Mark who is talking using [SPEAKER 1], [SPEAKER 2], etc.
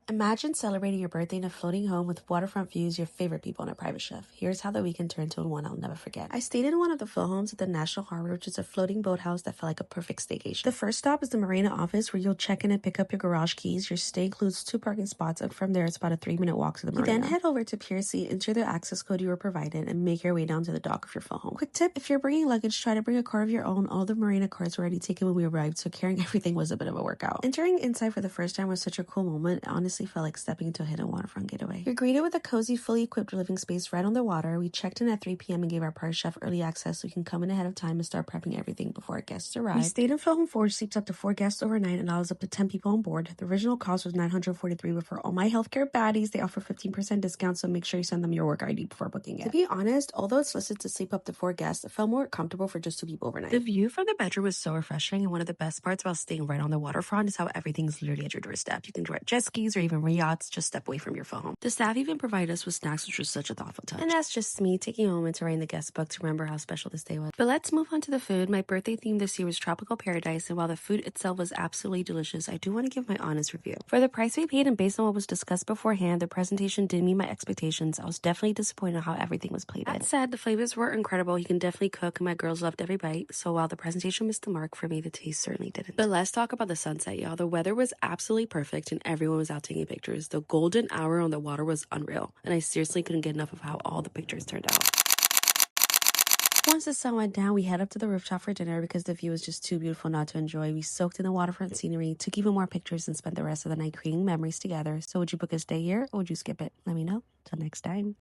[SPEAKER 1] Imagine celebrating your birthday in a floating home with waterfront views, your favorite people, and a private chef. Here's how the weekend turned into one I'll never forget. I stayed in one of the float homes at the National Harbor, which is a floating boathouse that felt like a perfect staycation. The first stop is the Marina office, where you'll check in and pick up your garage keys. Your stay includes 2 parking spots, and from there it's about a 3-minute walk to the Marina. You then head over to Pier C, enter the access code you were provided, and make your way down to the dock of your float home. Quick tip, if you're bringing luggage, try to bring a car of your own. All the Marina cars were already taken when we arrived, so carrying everything was a bit of a workout. Entering inside for the first time was such a cool moment. It honestly felt like stepping into a hidden waterfront getaway. You're greeted with a cozy, fully equipped living space right on the water. We checked in at 3 p.m. and gave our private chef early access so we can come in ahead of time and start prepping everything before our guests arrive. We stayed in float home 4, which sleeps up to 4 guests overnight and allows up to 10 people on board. The original cost was $943, but for all my healthcare baddies, they offer 15% discount, so make sure you send them your work ID before booking it. To be honest, although it's listed to sleep up to 4 guests, it felt more comfortable for just 2 people overnight. The view from the bedroom was so refreshing, and one of the best parts about staying right on the waterfront is how everything's literally at your doorstep. You can rent jet skis or even yachts, just step away from your phone. The staff even provided us with snacks, which was such a thoughtful touch. And that's just me taking a moment to write in the guest book to remember how special this day was. But let's move on to the food. My birthday theme this year was Tropical Paradise, and while the food itself was absolutely delicious, I do want to give my honest review. For the price we paid and based on what was discussed beforehand, the presentation didn't meet my expectations. I was definitely disappointed in how everything was plated. That said, the flavors were incredible. You can definitely cook, and my girls loved every bite. So while the presentation missed the mark, for me, the taste certainly didn't. But let's talk about the sunset, y'all. The weather was absolutely perfect, and everyone was out taking pictures. The golden hour on the water was unreal, and I seriously couldn't get enough of how all the pictures turned out. Once the sun went down, we head up to the rooftop for dinner because the view was just too beautiful not to enjoy. We soaked in the waterfront scenery, took even more pictures, and spent the rest of the night creating memories together. So would you book a stay here or would you skip it? Let me know. Till next time.